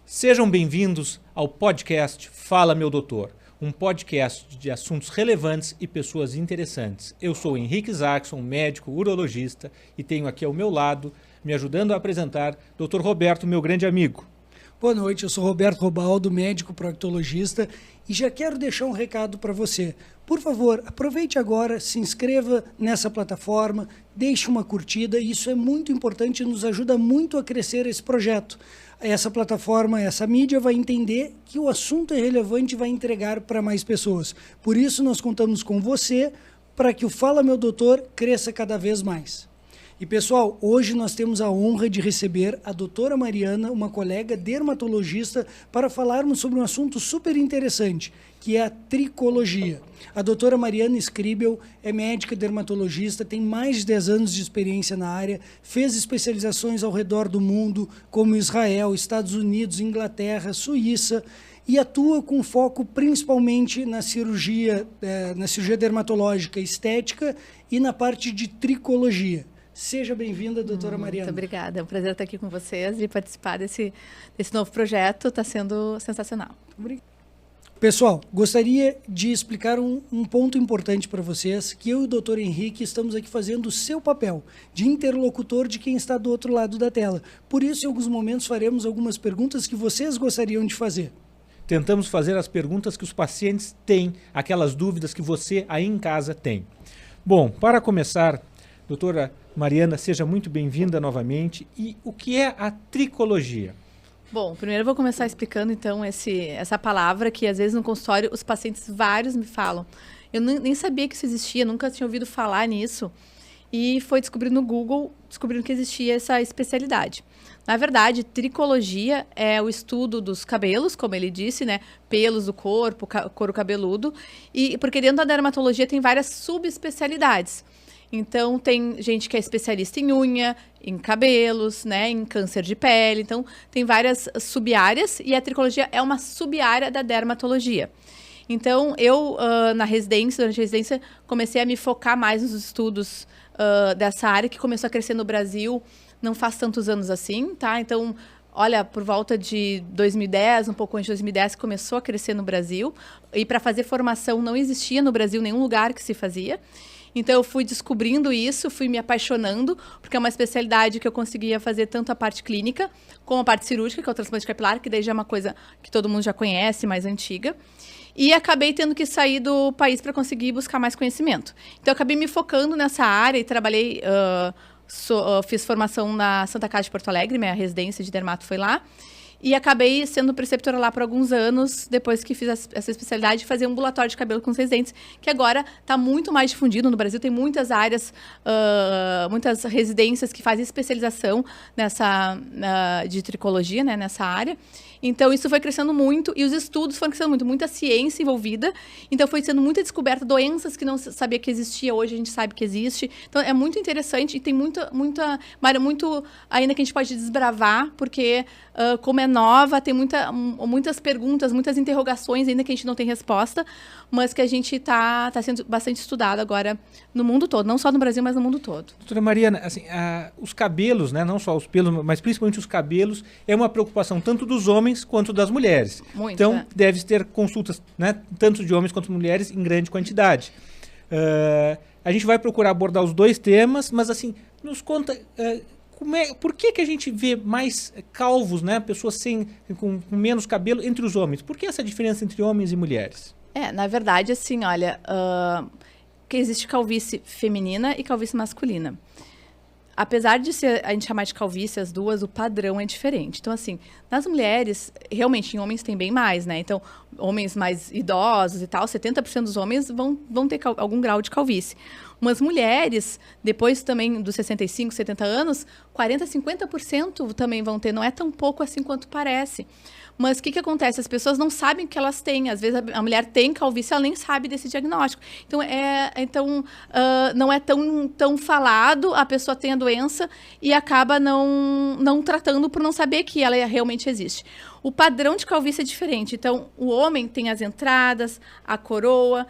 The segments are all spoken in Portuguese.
Sejam bem-vindos ao podcast Fala Meu Doutor, um podcast de assuntos relevantes e pessoas interessantes. Eu sou Henrique Zackson, médico urologista, e tenho aqui ao meu lado, me ajudando a apresentar, Dr. Roberto, meu grande amigo. Boa noite, eu sou Roberto Robaldo, médico proctologista, e já quero deixar um recado para você. Por favor, aproveite agora, se inscreva nessa plataforma, deixe uma curtida, isso é muito importante e nos ajuda muito a crescer esse projeto. Essa plataforma, essa mídia vai entender que o assunto é relevante e vai entregar para mais pessoas. Por isso, nós contamos com você para que o Fala Meu Doutor cresça cada vez mais. E pessoal, hoje nós temos a honra de receber a doutora Mariana, uma colega dermatologista, para falarmos sobre um assunto super interessante, que é a tricologia. A doutora Mariana Scribel é médica dermatologista, tem mais de 10 anos de experiência na área, fez especializações ao redor do mundo, como Israel, Estados Unidos, Inglaterra, Suíça, e atua com foco principalmente na cirurgia dermatológica estética e na parte de tricologia. Seja bem-vinda, doutora Mariana. Muito obrigada. É um prazer estar aqui com vocês e participar desse novo projeto. Está sendo sensacional. Obrigado. Pessoal, gostaria de explicar um ponto importante para vocês, que eu e o doutor Henrique estamos aqui fazendo o seu papel de interlocutor de quem está do outro lado da tela. Por isso, em alguns momentos, faremos algumas perguntas que vocês gostariam de fazer. Tentamos fazer as perguntas que os pacientes têm, aquelas dúvidas que você aí em casa tem. Bom, para começar, doutora Mariana, seja muito bem-vinda novamente. E o que é a tricologia? Bom, primeiro eu vou começar explicando, então, essa palavra que, às vezes, no consultório, os pacientes vários me falam. Eu nem sabia que isso existia, nunca tinha ouvido falar nisso. E foi descobrindo no Google, descobrindo que existia essa especialidade. Na verdade, tricologia é o estudo dos cabelos, como ele disse, né? Pelos do corpo, couro cabeludo. E porque dentro da dermatologia tem várias subespecialidades. Então, tem gente que é especialista em unha, em cabelos, né, em câncer de pele. Então, tem várias sub-áreas e a tricologia é uma sub-área da dermatologia. Então, eu, durante a residência, comecei a me focar mais nos estudos dessa área, que começou a crescer no Brasil não faz tantos anos assim, tá? Então, olha, por volta de 2010, um pouco antes de 2010, começou a crescer no Brasil. E para fazer formação não existia no Brasil nenhum lugar que se fazia. Então, eu fui descobrindo isso, fui me apaixonando, porque é uma especialidade que eu conseguia fazer tanto a parte clínica, como a parte cirúrgica, que é o transplante capilar, que daí já é uma coisa que todo mundo já conhece, mais antiga. E acabei tendo que sair do país para conseguir buscar mais conhecimento. Então, eu acabei me focando nessa área e trabalhei, fiz formação na Santa Casa de Porto Alegre, minha residência de dermato foi lá. E acabei sendo preceptora lá por alguns anos, depois que fiz essa especialidade de fazer ambulatório de cabelo com os residentes, que agora está muito mais difundido no Brasil. Tem muitas áreas, muitas residências que fazem especialização de tricologia, né, nessa área. Então, isso foi crescendo muito e os estudos foram crescendo muito, muita ciência envolvida. Então, foi sendo muita descoberta, doenças que não sabia que existia, hoje a gente sabe que existe. Então, é muito interessante e tem muita área muito ainda que a gente pode desbravar, porque como é nova, tem muitas perguntas, muitas interrogações ainda que a gente não tem resposta, mas que a gente está sendo bastante estudado agora no mundo todo, não só no Brasil, mas no mundo todo. Doutora Mariana, assim, os cabelos, né, não só os pelos, mas principalmente os cabelos, é uma preocupação tanto dos homens quanto das mulheres. Muito, então, deve ter consultas, né, tanto de homens quanto de mulheres em grande quantidade. A gente vai procurar abordar os dois temas, mas assim, nos conta... por que a gente vê mais calvos, né, pessoas com menos cabelo entre os homens? Por que essa diferença entre homens e mulheres? Na verdade, assim, olha, que existe calvície feminina e calvície masculina. Apesar de a gente chamar de calvície as duas, o padrão é diferente. Então, assim, nas mulheres, realmente, em homens tem bem mais, né? Então, homens mais idosos e tal, 70% dos homens vão ter algum grau de calvície. Umas mulheres, depois também dos 65, 70 anos, 40%, 50% também vão ter. Não é tão pouco assim quanto parece. Mas o que acontece? As pessoas não sabem o que elas têm. Às vezes a mulher tem calvície, ela nem sabe desse diagnóstico. Então, não é tão falado, a pessoa tem a doença e acaba não tratando por não saber que ela realmente existe. O padrão de calvície é diferente. Então, o homem tem as entradas, a coroa,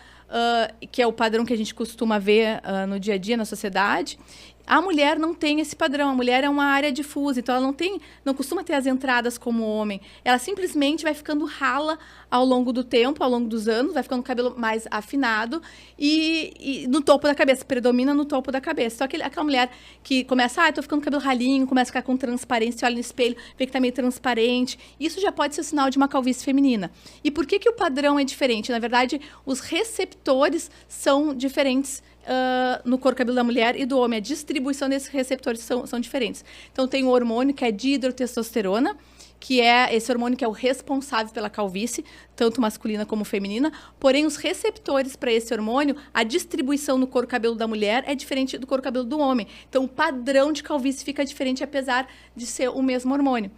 que é o padrão que a gente costuma ver no dia a dia na sociedade. A mulher não tem esse padrão, a mulher é uma área difusa, então ela não costuma ter as entradas como o homem. Ela simplesmente vai ficando rala ao longo do tempo, ao longo dos anos, vai ficando o cabelo mais afinado e no topo da cabeça, predomina no topo da cabeça. Então aquela mulher que começa, tô ficando com o cabelo ralinho, começa a ficar com transparência, olha no espelho, vê que tá meio transparente, isso já pode ser sinal de uma calvície feminina. E por que o padrão é diferente? Na verdade, os receptores são diferentes no couro cabelo da mulher e do homem. A distribuição desses receptores são diferentes. Então, tem o hormônio que é dihidrotestosterona, que é esse hormônio que é o responsável pela calvície, tanto masculina como feminina. Porém, os receptores para esse hormônio, a distribuição no couro cabelo da mulher é diferente do couro cabelo do homem. Então, o padrão de calvície fica diferente, apesar de ser o mesmo hormônio.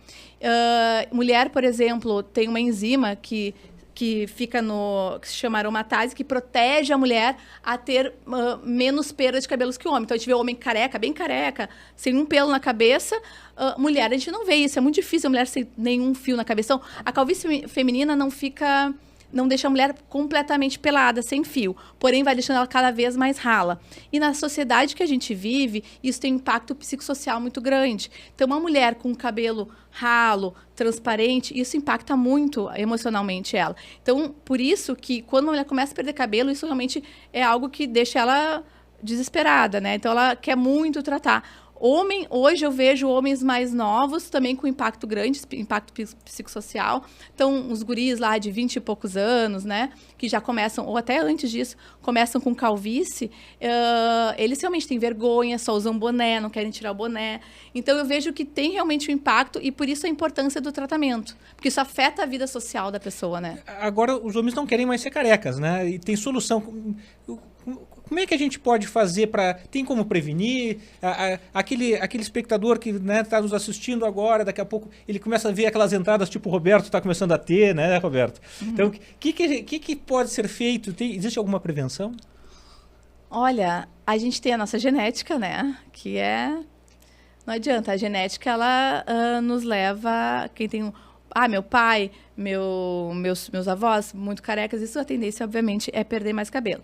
Mulher, por exemplo, tem uma enzima que fica que se chama aromatase, que protege a mulher a ter menos perda de cabelos que o homem. Então, a gente vê o homem careca, bem careca, sem um pelo na cabeça. Mulher, a gente não vê isso. É muito difícil a mulher sem nenhum fio na cabeça. Então, a calvície feminina não deixa a mulher completamente pelada, sem fio. Porém, vai deixando ela cada vez mais rala. E na sociedade que a gente vive, isso tem um impacto psicossocial muito grande. Então, uma mulher com cabelo ralo, transparente, isso impacta muito emocionalmente ela. Então, por isso que quando uma mulher começa a perder cabelo, isso realmente é algo que deixa ela desesperada, né? Então, ela quer muito tratar. Hoje eu vejo homens mais novos também com impacto grande, impacto psicossocial. Então, os guris lá de 20 e poucos anos, né, que já começam, ou até antes disso, começam com calvície, eles realmente têm vergonha, só usam boné, não querem tirar o boné. Então, eu vejo que tem realmente um impacto e por isso a importância do tratamento. Porque isso afeta a vida social da pessoa, né? Agora, os homens não querem mais ser carecas, né? E tem solução. Como é que a gente pode fazer para... Tem como prevenir? Aquele espectador que está nos assistindo agora, daqui a pouco, ele começa a ver aquelas entradas tipo o Roberto está começando a ter, né, Roberto? Uhum. Então, o que pode ser feito? Existe alguma prevenção? Meu a gente tem a nossa genética, né? Que é... Não adianta, a genética, ela nos leva... Quem tem... meu pai, meus avós, muito carecas, isso a tendência, obviamente, é perder mais cabelo.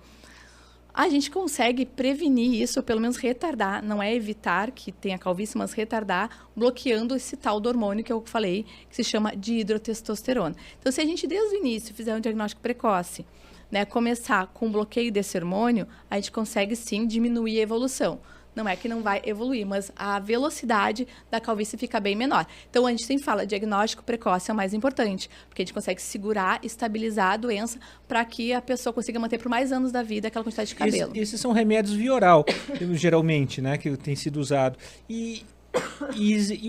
A gente consegue prevenir isso, ou pelo menos retardar, não é evitar que tenha calvície, mas retardar, bloqueando esse tal do hormônio que eu falei, que se chama dihidrotestosterona. Então, se a gente, desde o início, fizer um diagnóstico precoce, né, começar com o bloqueio desse hormônio, a gente consegue, sim, diminuir a evolução. Não é que não vai evoluir, mas a velocidade da calvície fica bem menor. Então, a gente sempre fala, diagnóstico precoce é o mais importante, porque a gente consegue segurar, estabilizar a doença para que a pessoa consiga manter por mais anos da vida aquela quantidade de cabelo. Esses são remédios via oral, geralmente, né, que tem sido usado. E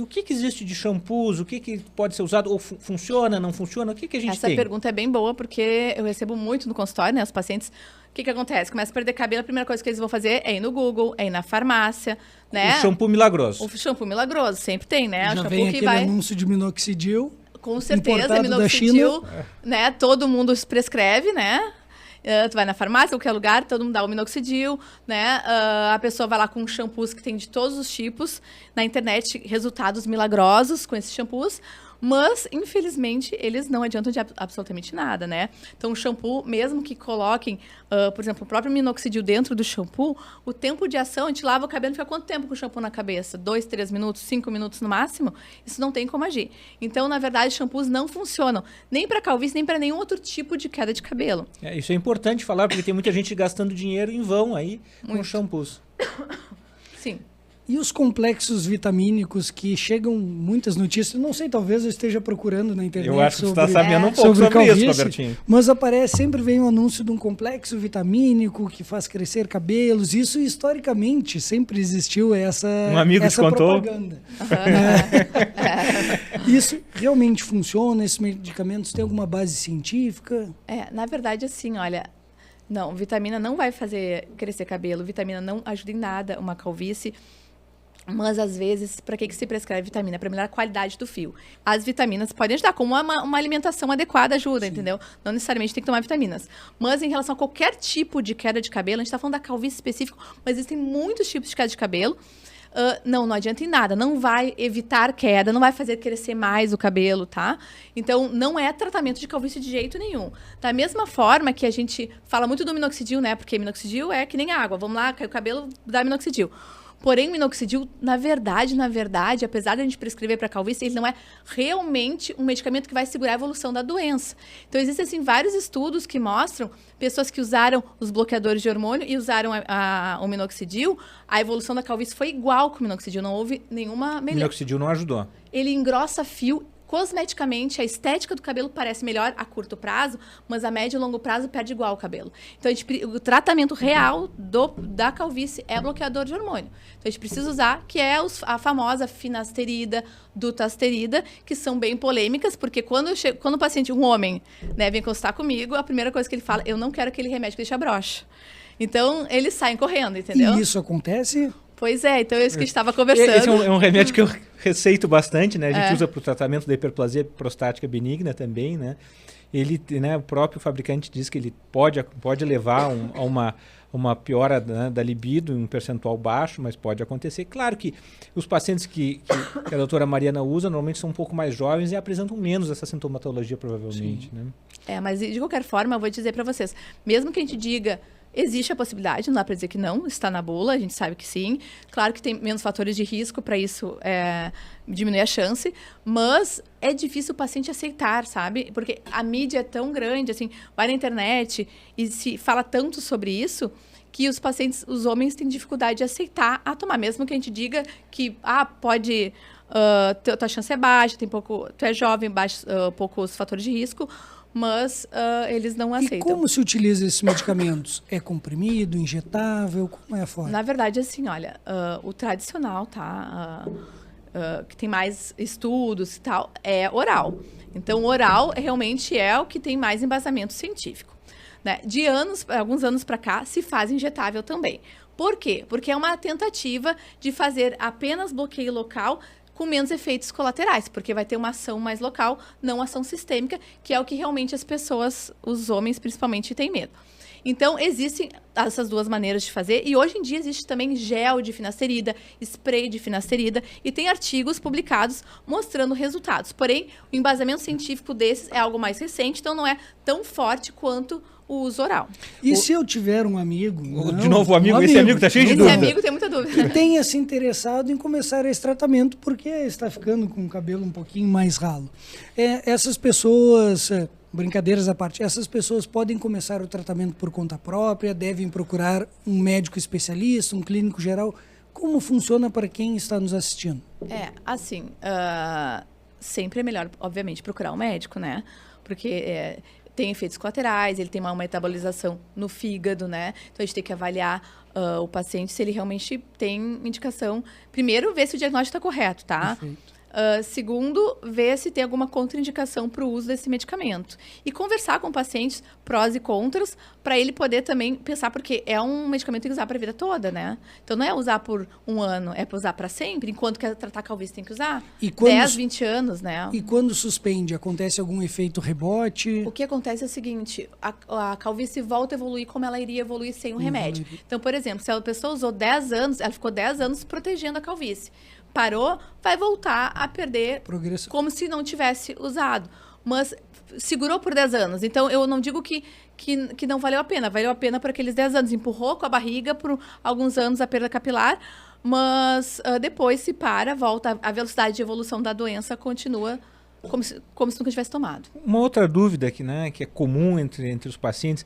o que existe de shampoos? O que pode ser usado? Ou funciona, não funciona? O que a gente tem? Essa pergunta é bem boa, porque eu recebo muito no consultório, né? Os pacientes... O que acontece? Começa a perder cabelo, a primeira coisa que eles vão fazer é ir no Google, é ir na farmácia, né? O shampoo milagroso. O shampoo milagroso, sempre tem, né? Já o shampoo vem que aquele anúncio de minoxidil. Com certeza, minoxidil, né? Todo mundo prescreve, né? Tu vai na farmácia, qualquer lugar, todo mundo dá o minoxidil, né? A pessoa vai lá com shampoos que tem de todos os tipos. Na internet, resultados milagrosos com esses shampoos. Mas, infelizmente, eles não adiantam de absolutamente nada, né? Então, o shampoo, mesmo que coloquem, por exemplo, o próprio minoxidil dentro do shampoo, o tempo de ação, a gente lava o cabelo e fica quanto tempo com o shampoo na cabeça? 2, 3 minutos, 5 minutos no máximo? Isso não tem como agir. Então, na verdade, shampoos não funcionam nem para calvície, nem para nenhum outro tipo de queda de cabelo. Isso é importante falar, porque tem muita gente gastando dinheiro em vão aí com shampoos. Sim. E os complexos vitamínicos que chegam muitas notícias, não sei, talvez eu esteja procurando na internet. Eu acho que você está sabendo um pouco sobre isso, Robertinho. Mas sempre vem um anúncio de um complexo vitamínico que faz crescer cabelos. Isso, historicamente, sempre existiu essa propaganda. Isso realmente funciona? Esses medicamentos têm alguma base científica? Na verdade, assim, olha... Não, vitamina não vai fazer crescer cabelo, vitamina não ajuda em nada uma calvície. Mas, às vezes, para que se prescreve vitamina? Para melhorar a qualidade do fio. As vitaminas podem ajudar, como uma alimentação adequada ajuda, entendeu? Não necessariamente tem que tomar vitaminas. Mas, em relação a qualquer tipo de queda de cabelo, a gente está falando da calvície específica, mas existem muitos tipos de queda de cabelo. Não adianta em nada. Não vai evitar queda, não vai fazer crescer mais o cabelo, tá? Então, não é tratamento de calvície de jeito nenhum. Da mesma forma que a gente fala muito do minoxidil, né? Porque minoxidil é que nem água. Vamos lá, cai o cabelo, dá minoxidil. Porém, o minoxidil, na verdade, apesar de a gente prescrever para calvície, ele não é realmente um medicamento que vai segurar a evolução da doença. Então, existem assim, vários estudos que mostram pessoas que usaram os bloqueadores de hormônio e usaram o minoxidil, a evolução da calvície foi igual com o minoxidil, não houve nenhuma melhora. O minoxidil não ajudou. Ele engrossa fio. Cosmeticamente, a estética do cabelo parece melhor a curto prazo, mas a médio e longo prazo perde igual o cabelo. Então, o tratamento real da calvície é bloqueador de hormônio. Então, a gente precisa usar, que é a famosa finasterida, dutasterida, que são bem polêmicas, porque quando o paciente, um homem, né, vem consultar comigo, a primeira coisa que ele fala, eu não quero aquele remédio que deixa broxa. Então, eles saem correndo, entendeu? E isso acontece? Pois é, então é isso que a gente estava conversando. Esse é um remédio que eu receito bastante, né? A gente usa para o tratamento da hiperplasia prostática benigna também, né? Ele, né, o próprio fabricante diz que ele pode levar a uma piora, né, da libido em um percentual baixo, mas pode acontecer. Claro que os pacientes que a doutora Mariana usa normalmente são um pouco mais jovens e apresentam menos essa sintomatologia, provavelmente, né? Mas de qualquer forma, eu vou dizer para vocês, mesmo que a gente diga existe a possibilidade, não dá para dizer que não, está na bula, a gente sabe que sim. Claro que tem menos fatores de risco, para isso diminuir a chance, mas é difícil o paciente aceitar, sabe? Porque a mídia é tão grande, assim, vai na internet e se fala tanto sobre isso, que os pacientes, os homens, têm dificuldade de aceitar a tomar, mesmo que a gente diga que, pode... tua chance é baixa, tu é jovem, poucos fatores de risco, mas eles não aceitam. E como se utiliza esses medicamentos? É comprimido, injetável? Como é a forma? Na verdade, assim, olha, o tradicional, tá? Que tem mais estudos e tal, é oral. Então, o oral realmente é o que tem mais embasamento científico. Né? Alguns anos para cá, se faz injetável também. Por quê? Porque é uma tentativa de fazer apenas bloqueio local com menos efeitos colaterais, porque vai ter uma ação mais local, não ação sistêmica, que é o que realmente as pessoas, os homens principalmente, têm medo. Então, existem essas duas maneiras de fazer, e hoje em dia existe também gel de finasterida, spray de finasterida, e tem artigos publicados mostrando resultados. Porém, o embasamento científico desses é algo mais recente, então não é tão forte quanto o uso oral. E se eu tiver um amigo... De novo, esse amigo está cheio de dúvida. Esse amigo tem muita dúvida. Que tenha se interessado em começar esse tratamento, porque está ficando com o cabelo um pouquinho mais ralo. Essas pessoas... Brincadeiras à parte, essas pessoas podem começar o tratamento por conta própria, devem procurar um médico especialista, um clínico geral. Como funciona para quem está nos assistindo? Assim, sempre é melhor, obviamente, procurar um médico, né? Porque tem efeitos colaterais, ele tem uma metabolização no fígado, né? Então, a gente tem que avaliar o paciente se ele realmente tem indicação. Primeiro, ver se o diagnóstico está correto, tá? Perfeito. Segundo, ver se tem alguma contraindicação para o uso desse medicamento. E conversar com pacientes prós e contras, para ele poder também pensar, porque é um medicamento que tem que usar para a vida toda, né? Então, não é usar por um ano, é para usar para sempre. Enquanto quer tratar calvície, tem que usar 10, 20 anos, né? E quando suspende, acontece algum efeito rebote? O que acontece é o seguinte, a calvície volta a evoluir como ela iria evoluir sem o remédio. Então, por exemplo, se a pessoa usou 10 anos, ela ficou 10 anos protegendo a calvície. Parou, vai voltar a perder progresso, como se não tivesse usado. Mas segurou por 10 anos. Então, eu não digo que não valeu a pena. Valeu a pena por aqueles 10 anos. Empurrou com a barriga por alguns anos a perda capilar, mas depois se volta. A velocidade de evolução da doença continua como se nunca tivesse tomado. Uma outra dúvida que é comum entre os pacientes,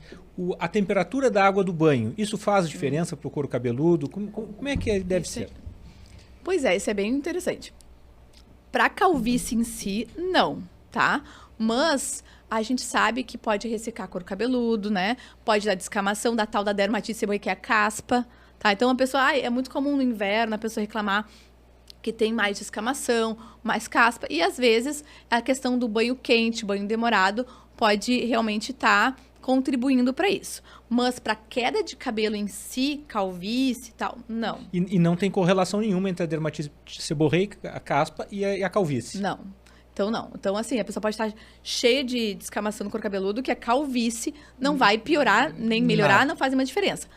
a temperatura da água do banho. Isso faz diferença para o couro cabeludo? Como é que deve ser? Pois é, isso é bem interessante. Para calvície em si, não, tá? Mas a gente sabe que pode ressecar couro cabeludo, né? Pode dar descamação, da tal da dermatite seborreica, que é a caspa, tá? Então, a pessoa, é muito comum no inverno a pessoa reclamar que tem mais descamação, mais caspa. E, às vezes, a questão do banho quente, banho demorado, pode realmente estar contribuindo para isso. Mas para queda de cabelo em si, calvície e tal, não. E não tem correlação nenhuma entre a dermatite seborreica, a caspa e a calvície? Não. Então, não. Então, assim, a pessoa pode estar cheia de descamação no couro cabeludo, que a calvície não vai piorar nem melhorar, não faz uma diferença.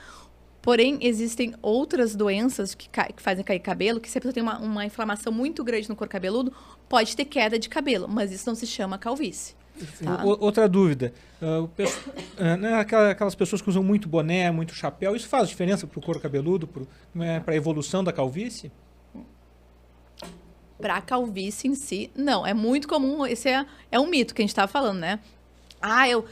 Porém, existem outras doenças que fazem cair cabelo, que se a pessoa tem uma inflamação muito grande no couro cabeludo, pode ter queda de cabelo, mas isso não se chama calvície. Tá. Outra dúvida. Né, aquelas pessoas que usam muito boné, muito chapéu, isso faz diferença para o couro cabeludo, para a evolução da calvície? Para a calvície em si, não. É muito comum, esse é um mito que a gente estava falando, né? Ah, eu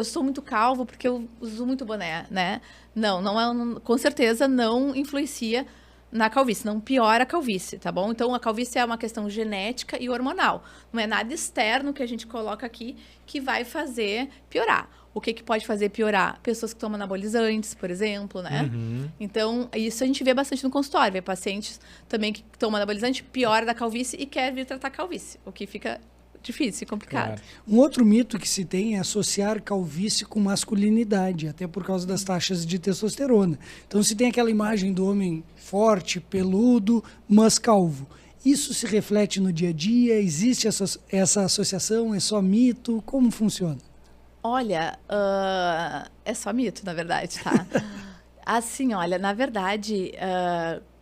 sou muito calvo porque eu uso muito boné, né? Não, com certeza não influencia na calvície, não piora a calvície, tá bom? Então, a calvície é uma questão genética e hormonal. Não é nada externo que a gente coloca aqui que vai fazer piorar. O que pode fazer piorar? Pessoas que tomam anabolizantes, por exemplo, né? Uhum. Então, isso a gente vê bastante no consultório. Vê pacientes também que tomam anabolizante, piora da calvície e quer vir tratar calvície, o que fica difícil e complicado. Claro. Um outro mito que se tem é associar calvície com masculinidade, até por causa das taxas de testosterona. Então se tem aquela imagem do homem forte, peludo, mas calvo. Isso se reflete no dia a dia? Existe essa associação? É só mito? Como funciona? Olha, é só mito, na verdade, tá? Assim, olha, na verdade,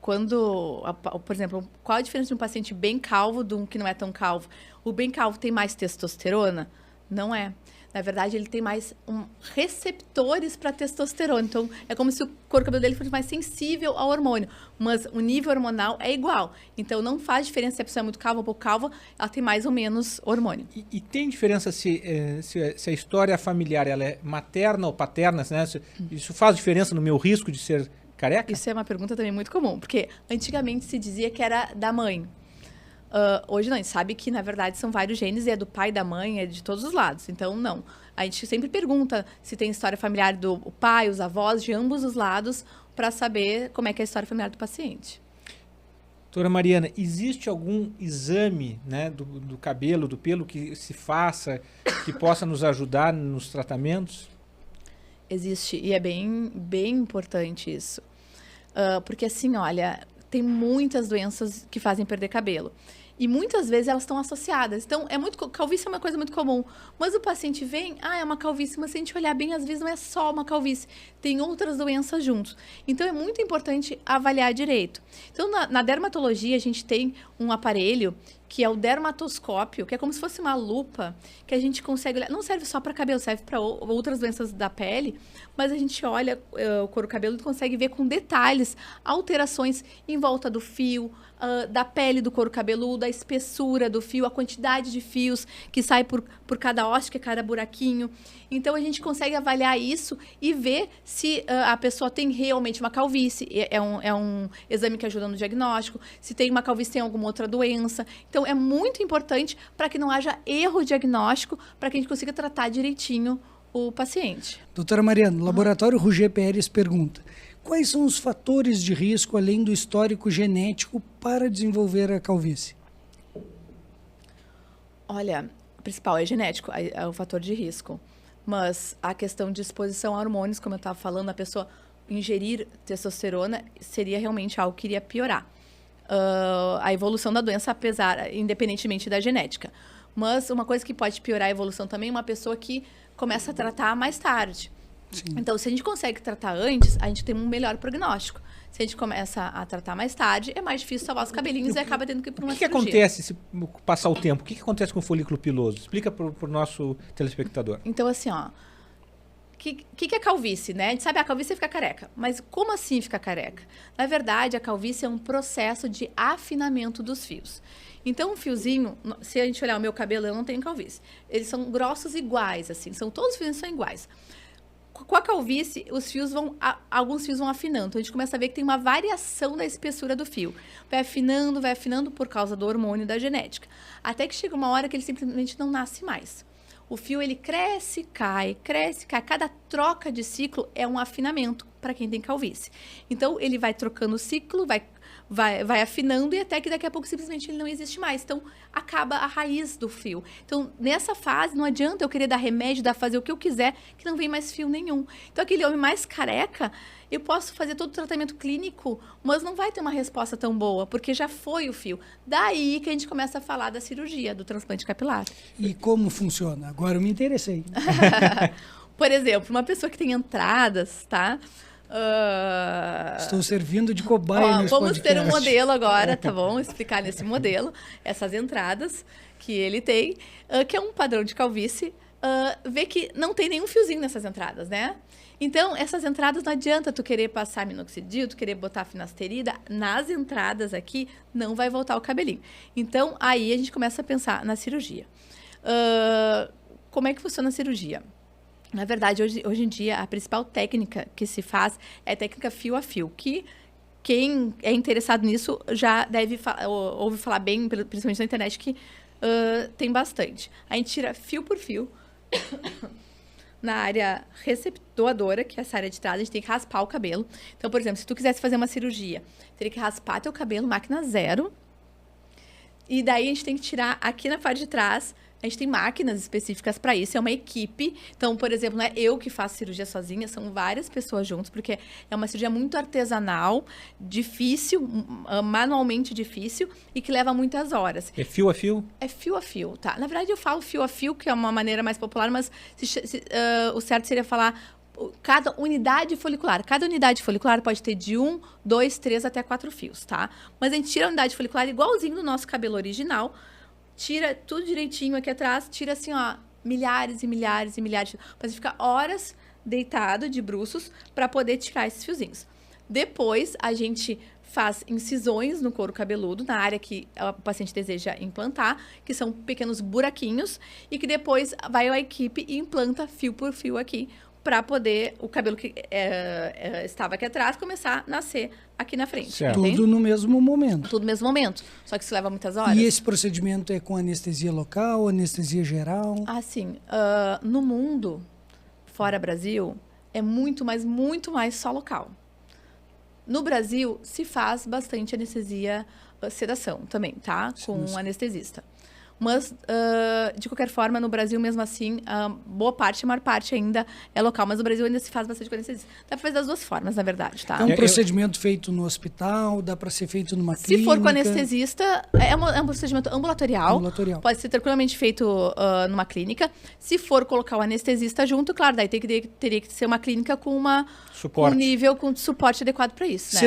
por exemplo, qual a diferença de um paciente bem calvo de um que não é tão calvo? O bem calvo tem mais testosterona? Não é. Na verdade, ele tem mais receptores para testosterona. Então, é como se o couro cabeludo dele fosse mais sensível ao hormônio. Mas o nível hormonal é igual. Então, não faz diferença se a pessoa é muito calva ou pouco calva, ela tem mais ou menos hormônio. E tem diferença se a história familiar ela é materna ou paterna? Né? Isso faz diferença no meu risco de ser careca? Isso é uma pergunta também muito comum. Porque antigamente se dizia que era da mãe. Hoje não, a gente sabe que, na verdade, são vários genes e é do pai e da mãe, é de todos os lados. Então, não. A gente sempre pergunta se tem história familiar do pai, os avós, de ambos os lados, para saber como é que é a história familiar do paciente. Doutora Mariana, existe algum exame, né, do cabelo, do pelo, que se faça, que possa nos ajudar nos tratamentos? Existe, e é bem, bem importante isso. Porque, assim, olha, tem muitas doenças que fazem perder cabelo. E muitas vezes elas estão associadas. Então, calvície é uma coisa muito comum. Mas o paciente vem, é uma calvície, mas se a gente olhar bem, às vezes não é só uma calvície. Tem outras doenças juntos. Então, é muito importante avaliar direito. Então, na dermatologia, a gente tem um aparelho que é o dermatoscópio, que é como se fosse uma lupa, que a gente consegue olhar. Não serve só para cabelo, serve para outras doenças da pele, mas a gente olha o couro cabeludo e consegue ver com detalhes alterações em volta do fio, da pele do couro cabeludo, a espessura do fio, a quantidade de fios que sai por cada hóstia, cada buraquinho. Então, a gente consegue avaliar isso e ver se a pessoa tem realmente uma calvície. É um exame que ajuda no diagnóstico. Se tem uma calvície, tem alguma outra doença. Então, é muito importante para que não haja erro diagnóstico, para que a gente consiga tratar direitinho o paciente. Doutora Mariana, o Laboratório Roger Pérez pergunta: quais são os fatores de risco, além do histórico genético, para desenvolver a calvície? Olha, o principal é genético, é o fator de risco. Mas a questão de exposição a hormônios, como eu estava falando, a pessoa ingerir testosterona seria realmente algo que iria piorar a evolução da doença, independentemente da genética. Mas uma coisa que pode piorar a evolução também é uma pessoa que começa a tratar mais tarde. Sim. Então, se a gente consegue tratar antes, a gente tem um melhor prognóstico. Se a gente começa a tratar mais tarde, é mais difícil salvar os cabelinhos e acaba tendo que ir para uma cirurgia. O que acontece se passar o tempo? O que acontece com o folículo piloso? Explica para o nosso telespectador. Então, assim, o que é calvície, né? A gente sabe a calvície fica careca. Mas como assim fica careca? Na verdade, a calvície é um processo de afinamento dos fios. Então, um fiozinho, se a gente olhar o meu cabelo, eu não tenho calvície. Eles são grossos iguais, assim. Todos os fios são iguais. Com a calvície, alguns fios vão afinando. Então, a gente começa a ver que tem uma variação da espessura do fio. Vai afinando por causa do hormônio da genética. Até que chega uma hora que ele simplesmente não nasce mais. O fio, ele cresce, cai. Cada troca de ciclo é um afinamento para quem tem calvície. Então, ele vai trocando o ciclo, vai afinando e até que daqui a pouco simplesmente ele não existe mais. Então, acaba a raiz do fio. Então, nessa fase, não adianta eu querer dar remédio, fazer o que eu quiser, que não vem mais fio nenhum. Então, aquele homem mais careca, eu posso fazer todo o tratamento clínico, mas não vai ter uma resposta tão boa, porque já foi o fio. Daí que a gente começa a falar da cirurgia, do transplante capilar. E como funciona? Agora eu me interessei. Por exemplo, uma pessoa que tem entradas, tá? Estou servindo de cobaia nesse Vamos ter um podcast. modelo agora, tá bom? Explicar nesse modelo essas entradas que ele tem, que é um padrão de calvície. Vê que não tem nenhum fiozinho nessas entradas, né? Então, essas entradas não adianta tu querer passar minoxidil, tu querer botar finasterida, nas entradas aqui não vai voltar o cabelinho. Então, aí a gente começa a pensar na cirurgia. Como é que funciona a cirurgia? Na verdade, hoje em dia, a principal técnica que se faz é a técnica fio a fio, que quem é interessado nisso já deve ouve falar bem, principalmente na internet, que tem bastante. A gente tira fio por fio. Na área doadora, que é essa área de trás, a gente tem que raspar o cabelo. Então, por exemplo, se tu quisesse fazer uma cirurgia, teria que raspar teu cabelo, máquina zero. E daí a gente tem que tirar aqui na parte de trás. A gente tem máquinas específicas para isso, é uma equipe. Então, por exemplo, não é eu que faço cirurgia sozinha, são várias pessoas juntas, porque é uma cirurgia muito artesanal, difícil, manualmente difícil e que leva muitas horas. É fio a fio? É fio a fio, tá? Na verdade, eu falo fio a fio, que é uma maneira mais popular, mas o certo seria falar cada unidade folicular. Cada unidade folicular pode ter de 1, 2, 3 até 4 fios, tá? Mas a gente tira a unidade folicular igualzinho do nosso cabelo original, tira tudo direitinho aqui atrás, tira assim, ó, milhares e milhares e milhares. Você fica horas deitado de bruços para poder tirar esses fiozinhos. Depois, a gente faz incisões no couro cabeludo, na área que o paciente deseja implantar, que são pequenos buraquinhos, e que depois vai a equipe e implanta fio por fio aqui, para poder o cabelo que estava aqui atrás começar a nascer aqui na frente. Certo. Tudo no mesmo momento. Tudo no mesmo momento. Só que isso leva muitas horas. E esse procedimento é com anestesia local, anestesia geral? Assim, no mundo, fora Brasil, é muito mais só local. No Brasil, se faz bastante anestesia, sedação também, tá? Com um anestesista. Mas, de qualquer forma, no Brasil, mesmo assim, a maior parte ainda é local. Mas no Brasil ainda se faz bastante com anestesia. Dá pra fazer das duas formas, na verdade, tá? É um procedimento feito no hospital, dá para ser feito numa clínica? Se for com anestesista, é um procedimento ambulatorial. Pode ser tranquilamente feito numa clínica. Se for colocar o anestesista junto, claro, daí teria que ser uma clínica com um nível com suporte adequado para isso, né?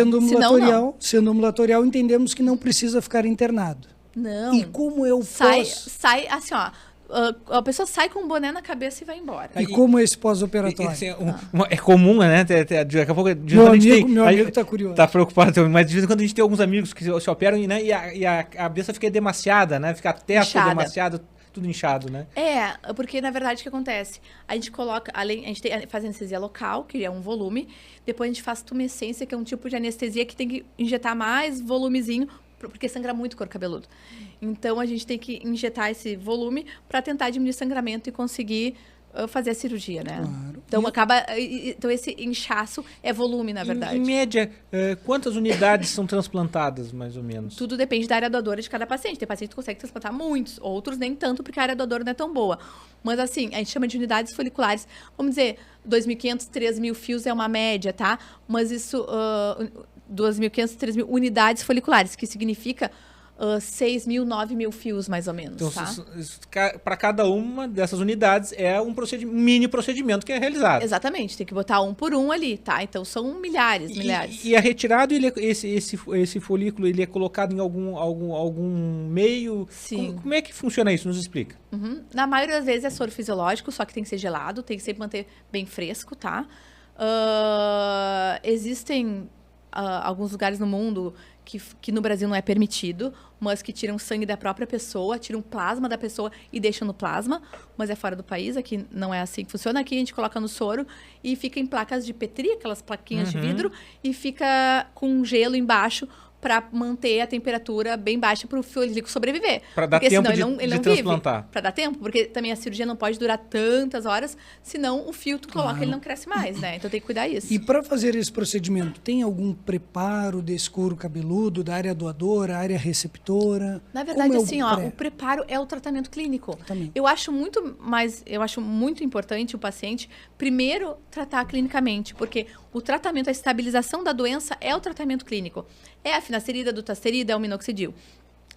Sendo ambulatorial, entendemos que não precisa ficar internado. Não. E como eu sai assim, ó. A pessoa sai com um boné na cabeça e vai embora. E como é esse pós-operatório? É comum, né? Daqui a pouco... Meu amigo tá curioso. Tá preocupado também, mas de vez em quando a gente tem alguns amigos que se operam, né, e a cabeça fica demasiada, né? Fica a testa demasiada, tudo inchado, né? Porque na verdade o que acontece? A gente coloca, a gente faz anestesia local, que é um volume, depois a gente faz tumescência, que é um tipo de anestesia que tem que injetar mais volumezinho, porque sangra muito o couro cabeludo. Então, a gente tem que injetar esse volume para tentar diminuir o sangramento e conseguir fazer a cirurgia, né? Claro. Então, esse inchaço é volume, na verdade. Em média, quantas unidades são transplantadas, mais ou menos? Tudo depende da área doadora de cada paciente. Tem paciente que consegue transplantar muitos, outros nem tanto, porque a área doadora não é tão boa. Mas, assim, a gente chama de unidades foliculares. Vamos dizer, 2.500, 3.000 fios é uma média, tá? Mas isso... 2.500, 3.000 unidades foliculares, que significa 6.000, 9.000 fios, mais ou menos. Então, tá? Para cada uma dessas unidades é um mini procedimento que é realizado. Exatamente, tem que botar um por um ali, tá? Então são milhares. E é retirado, esse folículo, ele é colocado em algum meio? Sim. Como é que funciona isso? Nos explica. Uhum. Na maioria das vezes é soro fisiológico, só que tem que ser gelado, tem que sempre manter bem fresco, tá? Existem alguns lugares no mundo que no Brasil não é permitido, mas que tiram sangue da própria pessoa, tiram plasma da pessoa e deixam no plasma, mas é fora do país, aqui não é assim que funciona. Aqui a gente coloca no soro e fica em placas de Petri, aquelas plaquinhas de vidro, e fica com gelo embaixo para manter a temperatura bem baixa para o folículo sobreviver. Para dar tempo ele não transplantar. Para dar tempo, porque também a cirurgia não pode durar tantas horas, senão o fio tu coloca, ele não cresce mais, né? Então tem que cuidar disso. E para fazer esse procedimento, tem algum preparo desse couro cabeludo, da área doadora, área receptora? Na verdade, assim, o preparo é o tratamento clínico. Também. Eu acho muito importante o paciente primeiro tratar clinicamente, porque o tratamento, a estabilização da doença é o tratamento clínico. É a finasterida, dutasterida, é o minoxidil.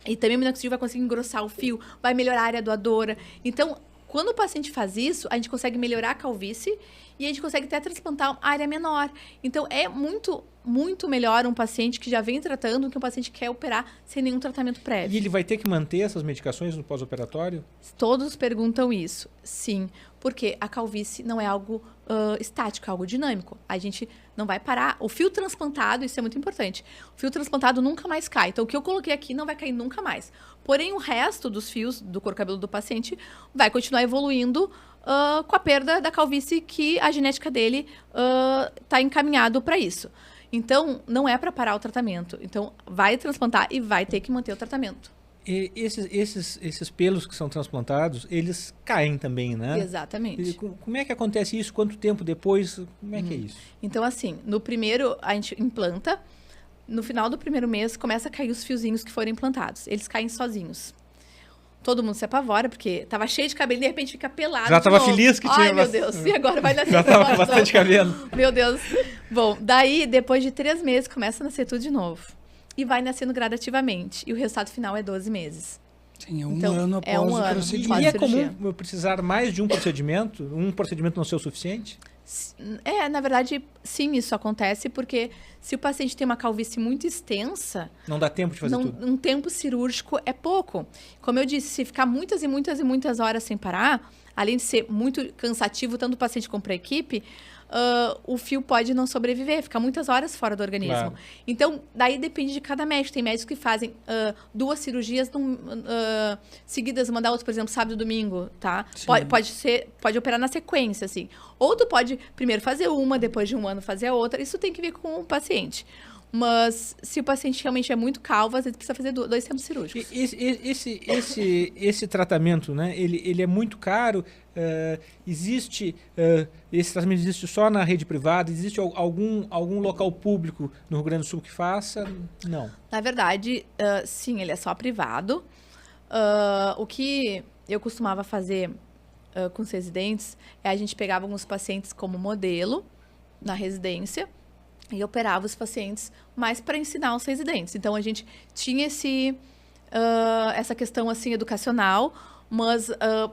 E também o minoxidil vai conseguir engrossar o fio, vai melhorar a área doadora. Então, quando o paciente faz isso, a gente consegue melhorar a calvície e a gente consegue até transplantar uma área menor. Então, é muito, muito melhor um paciente que já vem tratando do que um paciente que quer operar sem nenhum tratamento prévio. E ele vai ter que manter essas medicações no pós-operatório? Todos perguntam isso. Sim, porque a calvície não é algo estático, é algo dinâmico. A gente não vai parar. O fio transplantado, isso é muito importante. O fio transplantado nunca mais cai. Então, o que eu coloquei aqui não vai cair nunca mais. Porém, o resto dos fios do couro cabeludo do paciente vai continuar evoluindo com a perda da calvície, que a genética dele está encaminhado para isso. Então, não é para parar o tratamento. Então, vai transplantar e vai ter que manter o tratamento. E esses pelos que são transplantados, eles caem também, né? Exatamente. E como é que acontece isso? Quanto tempo depois? Como é que é isso? Então, assim, no primeiro a gente implanta, no final do primeiro mês começa a cair os fiozinhos que foram implantados. Eles caem sozinhos. Todo mundo se apavora, porque tava cheio de cabelo e de repente fica pelado. Já tava feliz que tinha... Ai, meu Deus, e agora vai nascer? Já tava bastante cabelo. Meu Deus. Bom, daí, depois de 3 meses, começa a nascer tudo de novo. E vai nascendo gradativamente. E o resultado final é 12 meses. Sim, é um Então, ano após é um o ano. procedimento. E é cirurgia. comum precisar mais de um procedimento? Um procedimento não ser o suficiente? Na verdade, sim, isso acontece, porque se o paciente tem uma calvície muito extensa, Não dá tempo de fazer tudo? um tempo cirúrgico é pouco. Como eu disse, se ficar muitas e muitas e muitas horas sem parar, além de ser muito cansativo, tanto o paciente como para a equipe, o fio pode não sobreviver, ficar muitas horas fora do organismo. Claro. Então, daí depende de cada médico. Tem médicos que fazem 2 cirurgias seguidas, uma da outra, por exemplo, sábado e domingo, tá? Pode operar na sequência, assim. Ou tu pode primeiro fazer uma, depois de um ano fazer a outra. Isso tem que ver com o paciente. Mas se o paciente realmente é muito calvo, às vezes precisa fazer 2 tempos cirúrgicos. Esse tratamento, né? Ele é muito caro. Esse tratamento existe só na rede privada? Existe algum local público no Rio Grande do Sul que faça? Não. Na verdade, sim, ele é só privado. O que eu costumava fazer com os residentes é a gente pegava alguns pacientes como modelo na residência e operava os pacientes mais para ensinar os residentes. Então, a gente tinha essa questão assim educacional, mas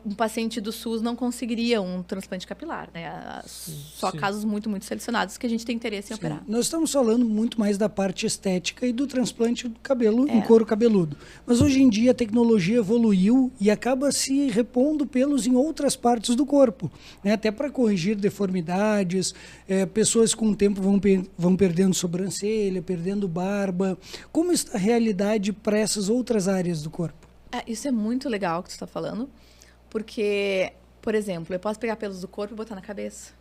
um paciente do SUS não conseguiria um transplante capilar, né? Só sim. casos muito, muito selecionados que a gente tem interesse em operar. Nós estamos falando muito mais da parte estética e do transplante do cabelo em couro cabeludo. Mas hoje em dia a tecnologia evoluiu e acaba se repondo pelos em outras partes do corpo, né? Até para corrigir deformidades, pessoas com o tempo vão perdendo sobrancelha, perdendo barba. Como está a realidade para essas outras áreas do corpo? Isso é muito legal que tu está falando, porque, por exemplo, eu posso pegar pelos do corpo e botar na cabeça.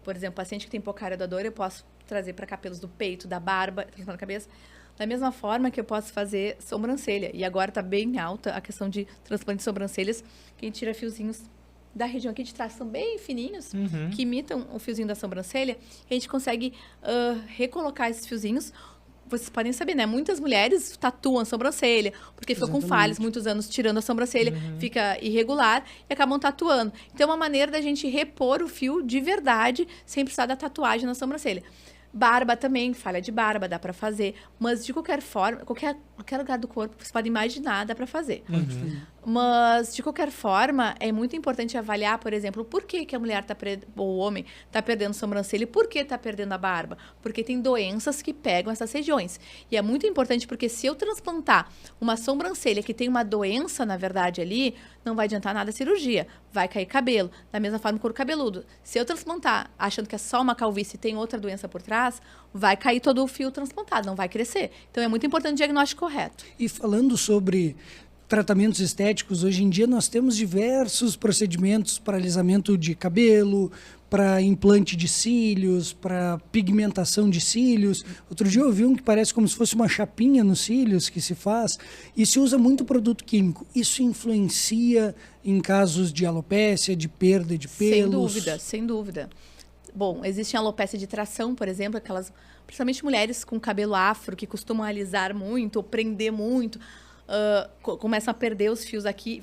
Por exemplo, paciente que tem pouca área da dor, eu posso trazer para cá pelos do peito, da barba, transformar na cabeça. Da mesma forma que eu posso fazer sobrancelha. E agora está bem alta a questão de transplante de sobrancelhas, que a gente tira fiozinhos da região aqui de trás, são bem fininhos, que imitam o fiozinho da sobrancelha, e a gente consegue recolocar esses fiozinhos. Vocês podem saber, né? Muitas mulheres tatuam a sobrancelha, porque ficam com falhas, muitos anos tirando a sobrancelha, fica irregular e acabam tatuando. Então, é uma maneira da gente repor o fio de verdade, sem precisar da tatuagem na sobrancelha. Barba também, falha de barba, dá pra fazer. Mas, de qualquer forma, qualquer lugar do corpo, vocês podem imaginar, dá pra fazer. Mas, de qualquer forma, é muito importante avaliar, por exemplo, por que a mulher ou o homem está perdendo sobrancelha e por que está perdendo a barba. Porque tem doenças que pegam essas regiões. E é muito importante porque se eu transplantar uma sobrancelha que tem uma doença, na verdade, ali, não vai adiantar nada a cirurgia. Vai cair cabelo. Da mesma forma, o couro cabeludo. Se eu transplantar achando que é só uma calvície e tem outra doença por trás, vai cair todo o fio transplantado, não vai crescer. Então, é muito importante o diagnóstico correto. E falando sobre tratamentos estéticos, hoje em dia nós temos diversos procedimentos para alisamento de cabelo, para implante de cílios, para pigmentação de cílios. Outro dia eu vi um que parece como se fosse uma chapinha nos cílios que se faz e se usa muito produto químico. Isso influencia em casos de alopécia, de perda de pelos? Sem dúvida, sem dúvida. Bom, existe a alopécia de tração, por exemplo, aquelas, principalmente mulheres com cabelo afro que costumam alisar muito ou prender muito, começam a perder os fios aqui,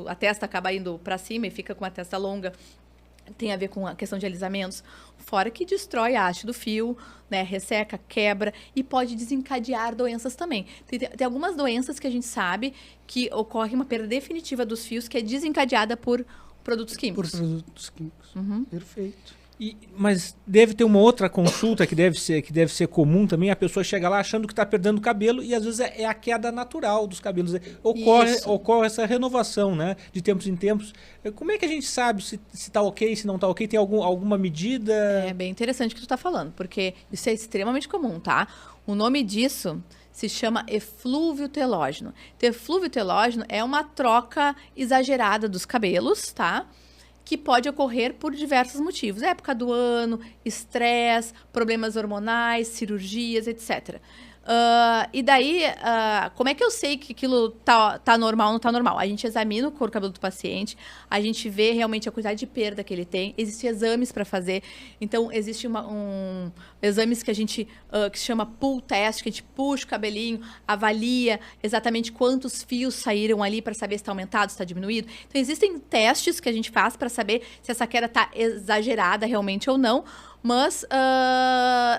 a testa acaba indo para cima e fica com a testa longa. Tem a ver com a questão de alisamentos, fora que destrói a haste do fio, né, resseca, quebra e pode desencadear doenças também. Tem algumas doenças que a gente sabe que ocorre uma perda definitiva dos fios que é desencadeada por produtos químicos. Por produtos químicos. Perfeito. Mas deve ter uma outra consulta que deve ser comum também. A pessoa chega lá achando que está perdendo cabelo e às vezes é a queda natural dos cabelos. Ocorre essa renovação, né, de tempos em tempos. Como é que a gente sabe se está ok, se não está ok? Tem alguma medida? É bem interessante o que tu está falando, porque isso é extremamente comum, tá? O nome disso se chama eflúvio telógeno. Então, eflúvio telógeno é uma troca exagerada dos cabelos, tá? Que pode ocorrer por diversos motivos. Época do ano, estresse, problemas hormonais, cirurgias, etc. E daí, como é que eu sei que aquilo tá normal ou não tá normal? A gente examina o couro cabeludo do paciente, a gente vê realmente a quantidade de perda que ele tem, existem exames para fazer. Então, existe exames que a gente, que se chama pull test, que a gente puxa o cabelinho, avalia exatamente quantos fios saíram ali para saber se está aumentado, se está diminuído. Então, existem testes que a gente faz para saber se essa queda está exagerada realmente ou não. Mas,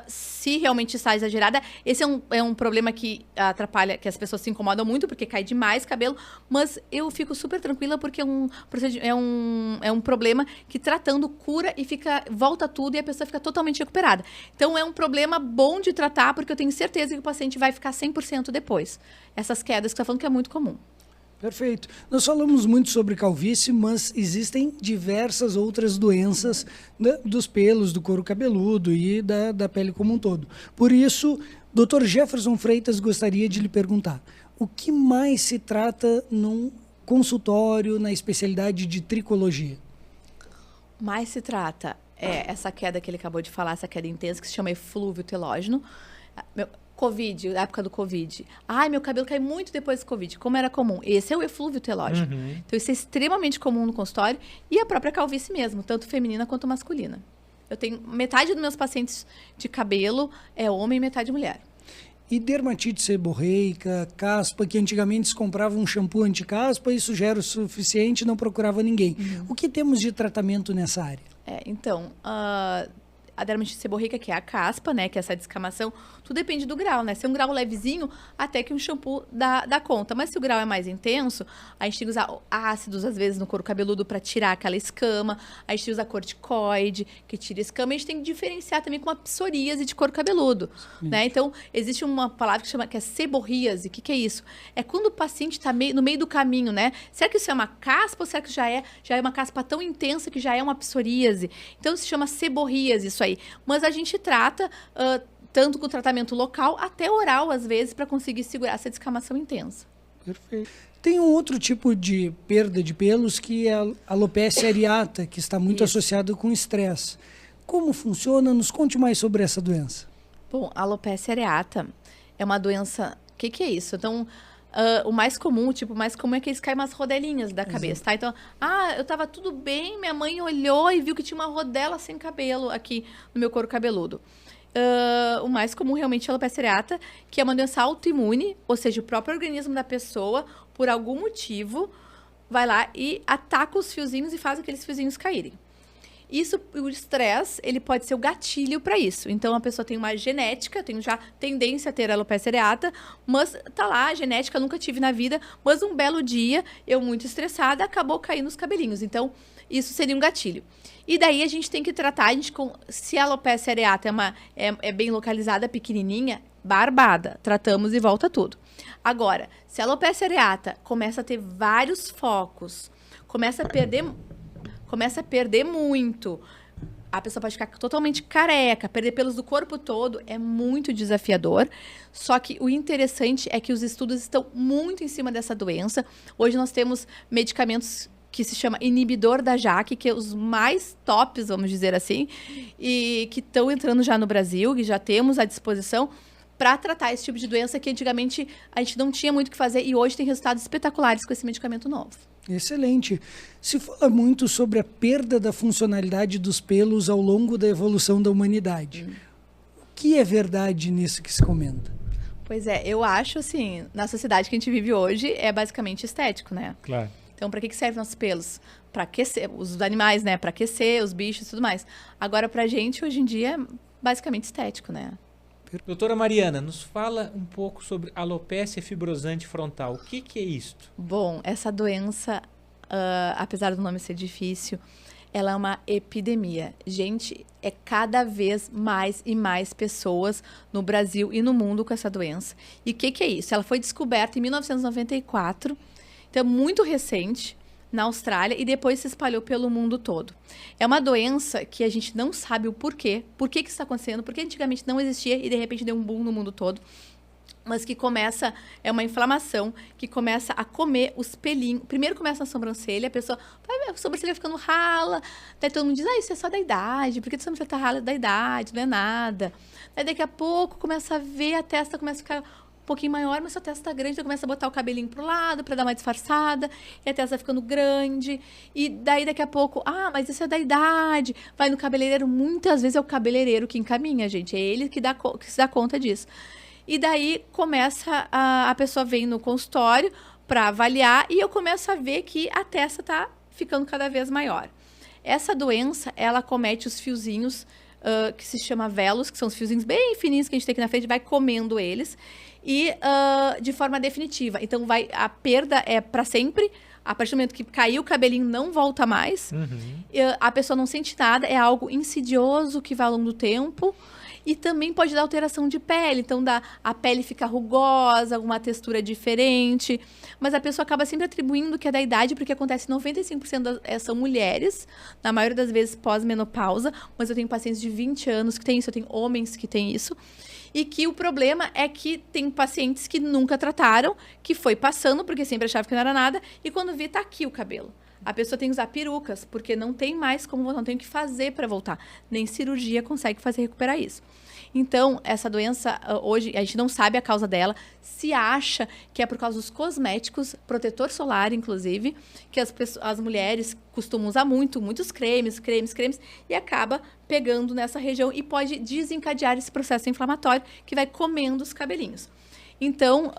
se realmente está exagerada, esse é um problema que atrapalha, que as pessoas se incomodam muito, porque cai demais cabelo, mas eu fico super tranquila, porque é um problema que tratando cura e volta tudo e a pessoa fica totalmente recuperada. Então, é um problema bom de tratar, porque eu tenho certeza que o paciente vai ficar 100% depois. Essas quedas que você está falando que é muito comum. Perfeito. Nós falamos muito sobre calvície, mas existem diversas outras doenças, né, dos pelos, do couro cabeludo e da pele como um todo. Por isso, Dr. Jefferson Freitas gostaria de lhe perguntar, o que mais se trata num consultório na especialidade de tricologia? Mais se trata essa queda que ele acabou de falar, essa queda intensa, que se chama eflúvio telógeno. Covid, na época do Covid. Ai, meu cabelo cai muito depois do Covid, como era comum. Esse é o eflúvio telógeno. Então, isso é extremamente comum no consultório e a própria calvície mesmo, tanto feminina quanto masculina. Eu tenho metade dos meus pacientes de cabelo é homem e metade mulher. E dermatite seborreica, caspa, que antigamente se comprava um shampoo anti-caspa, isso já era o suficiente, não procurava ninguém. O que temos de tratamento nessa área? Então, a dermatite seborreica, que é a caspa, né, que é essa descamação, tudo depende do grau, né? Se é um grau levezinho, até que um shampoo dá conta. Mas se o grau é mais intenso, a gente tem que usar ácidos, às vezes, no couro cabeludo para tirar aquela escama. A gente usa corticoide, que tira escama. E a gente tem que diferenciar também com a psoríase de couro cabeludo, né? Então, existe uma palavra que é seborríase. O que é isso? É quando o paciente está no meio do caminho, né? Será que isso é uma caspa ou será que já é uma caspa tão intensa que já é uma psoríase? Então, se chama seborríase, isso aí. Mas a gente trata tanto com tratamento local até oral, às vezes, para conseguir segurar essa descamação intensa. Perfeito. Tem um outro tipo de perda de pelos que é a alopecia areata, que está muito associado com estresse. Como funciona? Nos conte mais sobre essa doença. Bom, a alopecia areata é uma doença... O que é isso? Então... o mais comum, é que eles caem umas rodelinhas da cabeça, tá? Então, eu tava tudo bem, minha mãe olhou e viu que tinha uma rodela sem cabelo aqui no meu couro cabeludo. O mais comum realmente é a alopecia areata, que é uma doença autoimune, ou seja, o próprio organismo da pessoa, por algum motivo, vai lá e ataca os fiozinhos e faz aqueles fiozinhos caírem. Isso, o estresse, ele pode ser o gatilho para isso. Então, a pessoa tem uma genética, tem já tendência a ter alopecia areata, mas tá lá, a genética, nunca tive na vida, mas um belo dia, eu muito estressada, acabou caindo os cabelinhos. Então, isso seria um gatilho. E daí, a gente tem que tratar, se a alopecia areata é bem localizada, pequenininha, barbada, tratamos e volta tudo. Agora, se a alopecia areata começa a ter vários focos, começa a perder muito, a pessoa pode ficar totalmente careca, perder pelos do corpo todo, é muito desafiador. Só que o interessante é que os estudos estão muito em cima dessa doença. Hoje nós temos medicamentos que se chama inibidor da JAK, que é os mais tops, vamos dizer assim, e que estão entrando já no Brasil, que já temos à disposição para tratar esse tipo de doença que antigamente a gente não tinha muito o que fazer e hoje tem resultados espetaculares com esse medicamento novo. Excelente. Se fala muito sobre a perda da funcionalidade dos pelos ao longo da evolução da humanidade. O que é verdade nisso que se comenta? Pois é, eu acho assim, na sociedade que a gente vive hoje, é basicamente estético, né? Claro. Então, para que servem nossos pelos? Para aquecer, os animais, né? Para aquecer, os bichos e tudo mais. Agora, pra gente, hoje em dia, é basicamente estético, né? Doutora Mariana, nos fala um pouco sobre alopecia fibrosante frontal. O que é isto? Bom, essa doença apesar do nome ser difícil, ela é uma epidemia. Gente, é cada vez mais e mais pessoas no Brasil e no mundo com essa doença. E o que é isso? Ela foi descoberta em 1994, então é muito recente, na Austrália, e depois se espalhou pelo mundo todo. É uma doença que a gente não sabe o porquê, por que isso está acontecendo, porque antigamente não existia e de repente deu um boom no mundo todo. Mas que começa, é uma inflamação, que começa a comer os pelinhos. Primeiro começa na sobrancelha, a pessoa vai ver a sobrancelha ficando rala. Daí todo mundo diz, isso é só da idade, porque a sobrancelha tá rala da idade, não é nada. Daí daqui a pouco começa a ver, a testa começa a ficar um pouquinho maior, mas sua testa tá grande, então começa a botar o cabelinho pro lado para dar uma disfarçada, e a testa vai ficando grande. E daí daqui a pouco, mas isso é da idade. Vai no cabeleireiro, muitas vezes é o cabeleireiro que encaminha, gente. É ele que se dá conta disso. E daí começa a pessoa vem no consultório para avaliar e eu começo a ver que a testa está ficando cada vez maior. Essa doença, ela comete os fiozinhos que se chama velos, que são os fiozinhos bem fininhos que a gente tem aqui na frente, vai comendo eles e de forma definitiva. Então, a perda é para sempre. A partir do momento que caiu o cabelinho, não volta mais. A pessoa não sente nada, é algo insidioso que vai ao longo do tempo. E também pode dar alteração de pele. Então, a pele fica rugosa, alguma textura diferente. Mas a pessoa acaba sempre atribuindo que é da idade, porque acontece 95% são mulheres, na maioria das vezes pós-menopausa. Mas eu tenho pacientes de 20 anos que têm isso, eu tenho homens que têm isso. E que o problema é que tem pacientes que nunca trataram, que foi passando, porque sempre achava que não era nada, e quando vê, tá aqui o cabelo. A pessoa tem que usar perucas, porque não tem mais como, não tem o que fazer para voltar. Nem cirurgia consegue fazer recuperar isso. Então, essa doença, hoje, a gente não sabe a causa dela, se acha que é por causa dos cosméticos, protetor solar, inclusive, que as mulheres costumam usar muitos cremes, e acaba pegando nessa região e pode desencadear esse processo inflamatório que vai comendo os cabelinhos. Então,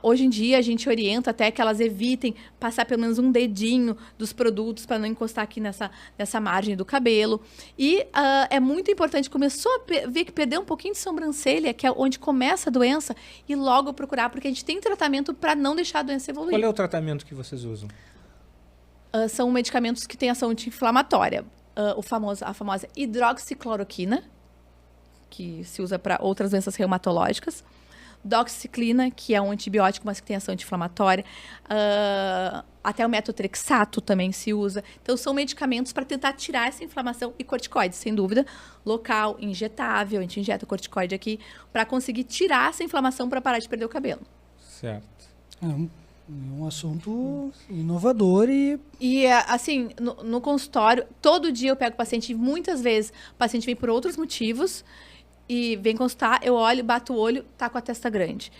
hoje em dia, a gente orienta até que elas evitem passar pelo menos um dedinho dos produtos para não encostar aqui nessa margem do cabelo. E é muito importante, começou a ver que perdeu um pouquinho de sobrancelha, que é onde começa a doença, e logo procurar, porque a gente tem tratamento para não deixar a doença evoluir. Qual é o tratamento que vocês usam? São medicamentos que têm ação anti-inflamatória. A famosa hidroxicloroquina, que se usa para outras doenças reumatológicas. Doxiciclina, que é um antibiótico, mas que tem ação anti-inflamatória. Até o metotrexato também se usa. Então, são medicamentos para tentar tirar essa inflamação. E corticoides, sem dúvida, local, injetável. A gente injeta o corticoide aqui para conseguir tirar essa inflamação para parar de perder o cabelo. Certo. É um assunto inovador E assim, no consultório, todo dia eu pego o paciente, e muitas vezes o paciente vem por outros motivos, e vem consultar, eu olho, bato o olho, tá com a testa grande.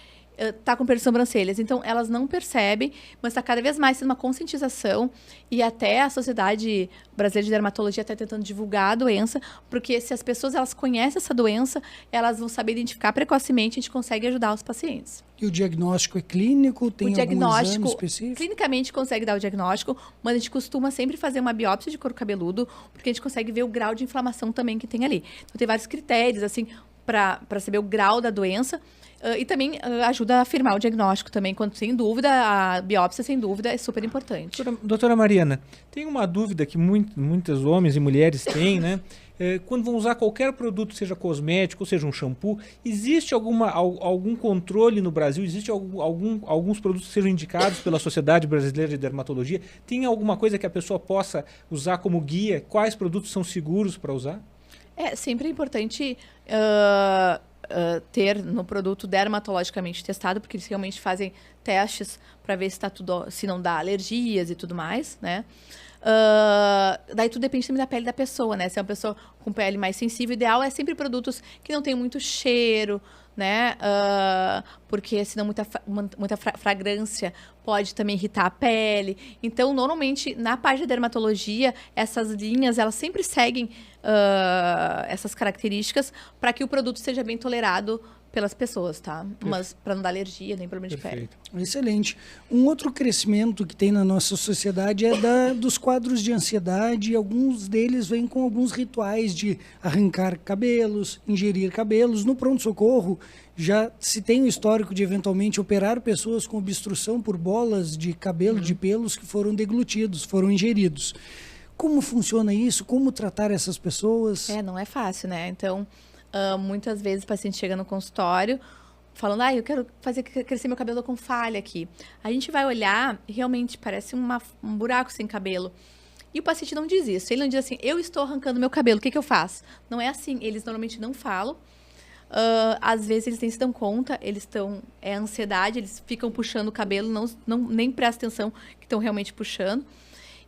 Tá com perda de sobrancelhas. Então, elas não percebem, mas está cada vez mais sendo uma conscientização, e até a Sociedade Brasileira de Dermatologia está tentando divulgar a doença, porque se as pessoas elas conhecem essa doença, elas vão saber identificar precocemente, a gente consegue ajudar os pacientes. E o diagnóstico é clínico? Tem algum exame específico? Clinicamente consegue dar o diagnóstico, mas a gente costuma sempre fazer uma biópsia de couro cabeludo, porque a gente consegue ver o grau de inflamação também que tem ali. Então, tem vários critérios, assim, para saber o grau da doença. E também ajuda a afirmar o diagnóstico também, quando sem dúvida, a biópsia, sem dúvida, é super importante. Doutora Mariana, tem uma dúvida que muitos homens e mulheres têm, né? Quando vão usar qualquer produto, seja cosmético, seja um shampoo, existe algum controle no Brasil? Existe alguns produtos que sejam indicados pela Sociedade Brasileira de Dermatologia? Tem alguma coisa que a pessoa possa usar como guia? Quais produtos são seguros para usar? É sempre importante ter no produto dermatologicamente testado, porque eles realmente fazem testes para ver se não dá alergias e tudo mais, né? Daí tudo depende também da pele da pessoa, né? Se é uma pessoa com pele mais sensível, o ideal é sempre produtos que não tem muito cheiro, né? Porque senão muita fragrância pode também irritar a pele. Então, normalmente, na parte da dermatologia, essas linhas, elas sempre seguem essas características para que o produto seja bem tolerado pelas pessoas, tá? Mas para não dar alergia, nem problema de pele. Excelente. Um outro crescimento que tem na nossa sociedade é dos quadros de ansiedade. E alguns deles vêm com alguns rituais de arrancar cabelos, ingerir cabelos. No pronto-socorro, já se tem o histórico de eventualmente operar pessoas com obstrução por bolas de cabelo, de pelos que foram deglutidos, foram ingeridos. Como funciona isso? Como tratar essas pessoas? Não é fácil, né? Então, muitas vezes o paciente chega no consultório falando, eu quero fazer crescer meu cabelo com falha aqui. A gente vai olhar e realmente parece um buraco sem cabelo. E o paciente não diz isso. Ele não diz assim, eu estou arrancando meu cabelo, o que eu faço? Não é assim. Eles normalmente não falam. Às vezes eles nem se dão conta, é ansiedade, eles ficam puxando o cabelo, nem prestam atenção que estão realmente puxando.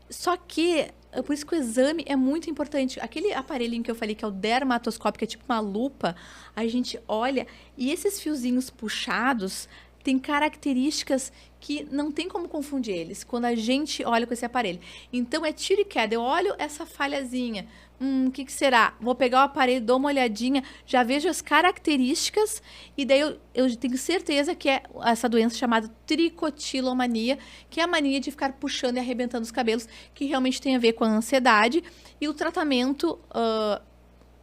Só que, por isso que o exame é muito importante. Aquele aparelhinho que eu falei, que é o dermatoscópio, que é tipo uma lupa, a gente olha e esses fiozinhos puxados têm características que não tem como confundir eles quando a gente olha com esse aparelho. Então, é tiro e queda. Eu olho essa falhazinha. O que será? Vou pegar o aparelho, dou uma olhadinha, já vejo as características e daí eu tenho certeza que é essa doença chamada tricotilomania, que é a mania de ficar puxando e arrebentando os cabelos, que realmente tem a ver com a ansiedade. E o tratamento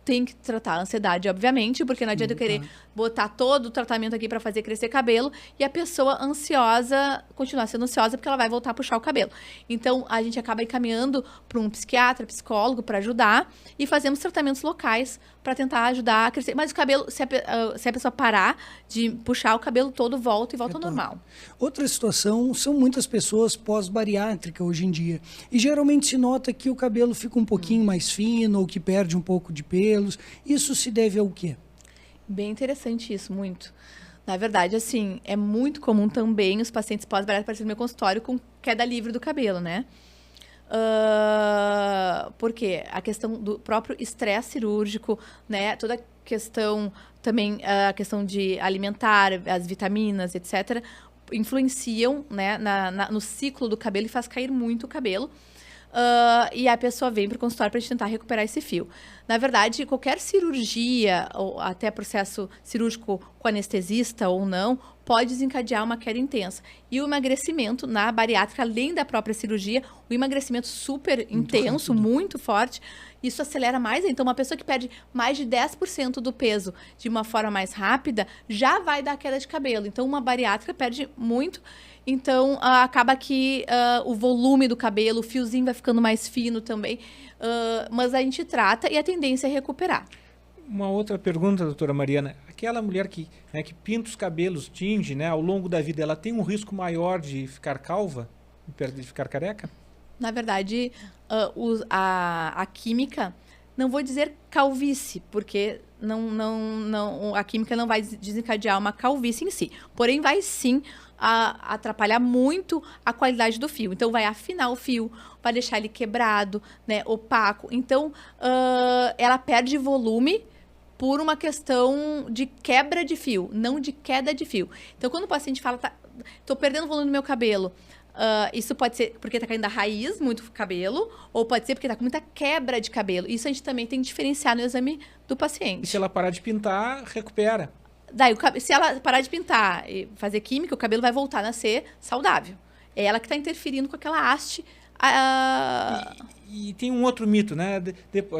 tem que tratar a ansiedade, obviamente, porque não adianta eu querer botar todo o tratamento aqui para fazer crescer cabelo e a pessoa ansiosa continuar sendo ansiosa porque ela vai voltar a puxar o cabelo. Então, a gente acaba encaminhando para um psiquiatra, psicólogo para ajudar e fazemos tratamentos locais para tentar ajudar a crescer. Mas o cabelo, se a pessoa parar de puxar o cabelo todo, volta ao normal. Outra situação, são muitas pessoas pós-bariátrica hoje em dia. E geralmente se nota que o cabelo fica um pouquinho mais fino ou que perde um pouco de pelos. Isso se deve ao quê? Bem interessante isso, muito. Na verdade, assim, é muito comum também os pacientes pós-bariátrica aparecerem no meu consultório com queda livre do cabelo, né? Porque a questão do próprio estresse cirúrgico, né? Toda a questão também, a questão de alimentar, as vitaminas, etc., influenciam, né, no ciclo do cabelo e faz cair muito o cabelo. E a pessoa vem para o consultório para a gente tentar recuperar esse fio. Na verdade, qualquer cirurgia, ou até processo cirúrgico com anestesista ou não, pode desencadear uma queda intensa. E o emagrecimento na bariátrica, além da própria cirurgia, o emagrecimento super intenso, muito forte, isso acelera mais. Então, uma pessoa que perde mais de 10% do peso de uma forma mais rápida, já vai dar queda de cabelo. Então, uma bariátrica perde muito. Então, acaba que o volume do cabelo, o fiozinho vai ficando mais fino também. Mas a gente trata e a tendência é recuperar. Uma outra pergunta, doutora Mariana. Aquela mulher que pinta os cabelos, tinge, né, ao longo da vida, ela tem um risco maior de ficar calva, de ficar careca? Na verdade, a química, não vou dizer calvície, porque a química não vai desencadear uma calvície em si. Porém, vai sim atrapalhar muito a qualidade do fio. Então, vai afinar o fio, vai deixar ele quebrado, né, opaco. Então, ela perde volume por uma questão de quebra de fio, não de queda de fio. Então, quando o paciente fala, tô perdendo volume no meu cabelo, isso pode ser porque tá caindo da raiz muito cabelo, ou pode ser porque tá com muita quebra de cabelo. Isso a gente também tem que diferenciar no exame do paciente. E se ela parar de pintar, recupera. Daí, se ela parar de pintar e fazer química, o cabelo vai voltar a nascer saudável. É ela que está interferindo com aquela haste. E tem um outro mito, né?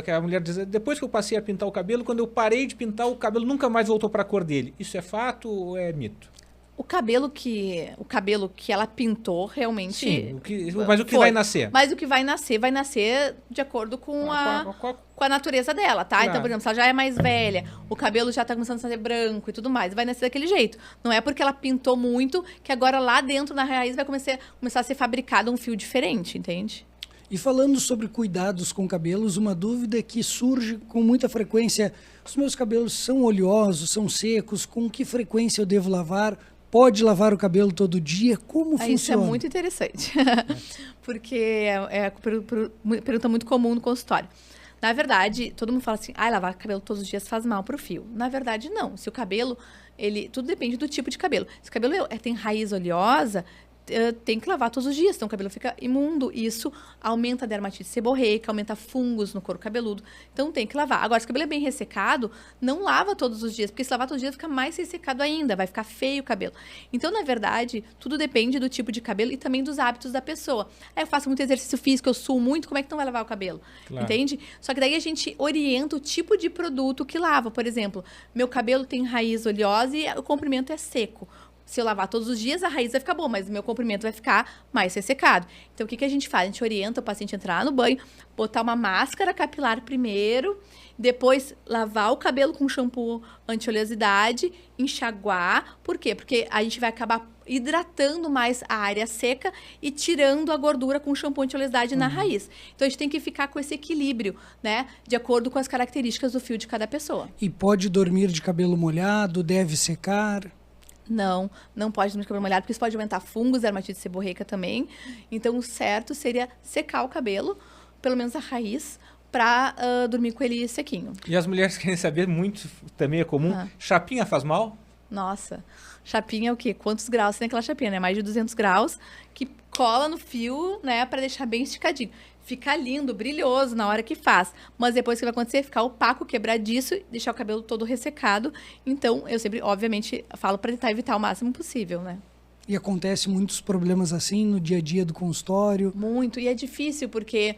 Que a mulher diz, depois que eu passei a pintar o cabelo, quando eu parei de pintar, o cabelo nunca mais voltou para a cor dele. Isso é fato ou é mito? O cabelo que ela pintou realmente... Sim, mas o que vai nascer? Mas o que vai nascer de acordo com a natureza dela, tá? Claro. Então, por exemplo, se ela já é mais velha, o cabelo já tá começando a ser branco e tudo mais, vai nascer daquele jeito. Não é porque ela pintou muito que agora lá dentro, na raiz, vai começar a ser fabricado um fio diferente, entende? E falando sobre cuidados com cabelos, uma dúvida que surge com muita frequência: os meus cabelos são oleosos, são secos, com que frequência eu devo lavar? Pode lavar o cabelo todo dia? Como funciona? Isso é muito interessante, porque é uma pergunta muito comum no consultório. Na verdade, todo mundo fala assim, lavar cabelo todos os dias faz mal pro fio. Na verdade, não. Se o cabelo, tudo depende do tipo de cabelo. Se o cabelo tem raiz oleosa, tem que lavar todos os dias, então o cabelo fica imundo. Isso aumenta a dermatite seborreica, aumenta fungos no couro cabeludo. Então tem que lavar. Agora, se o cabelo é bem ressecado, não lava todos os dias, porque se lavar todos os dias fica mais ressecado ainda, vai ficar feio o cabelo. Então, na verdade, tudo depende do tipo de cabelo e também dos hábitos da pessoa. Aí eu faço muito exercício físico, eu suo muito, como é que não vai lavar o cabelo? Claro. Entende? Só que daí a gente orienta o tipo de produto que lava. Por exemplo, meu cabelo tem raiz oleosa e o comprimento é seco. Se eu lavar todos os dias, a raiz vai ficar boa, mas o meu comprimento vai ficar mais ressecado. Então, o que a gente faz? A gente orienta o paciente a entrar no banho, botar uma máscara capilar primeiro, depois lavar o cabelo com shampoo anti-oleosidade, enxaguar. Por quê? Porque a gente vai acabar hidratando mais a área seca e tirando a gordura com shampoo anti-oleosidade na raiz. Então, a gente tem que ficar com esse equilíbrio, né? De acordo com as características do fio de cada pessoa. E pode dormir de cabelo molhado, deve secar? Não pode dormir de cabelo molhado, porque isso pode aumentar fungos, dermatite seborreica também. Então, o certo seria secar o cabelo, pelo menos a raiz, para dormir com ele sequinho. E as mulheres querem saber muito, também é comum, chapinha faz mal? Nossa, chapinha é o quê? Quantos graus tem aquela chapinha, né? Mais de 200 graus, que cola no fio, né, para deixar bem esticadinho. Fica lindo, brilhoso na hora que faz. Mas depois o que vai acontecer? Ficar opaco, quebradiço, deixar o cabelo todo ressecado. Então, eu sempre, obviamente, falo para tentar evitar o máximo possível, né? E acontece muitos problemas assim no dia a dia do consultório? Muito. E é difícil, porque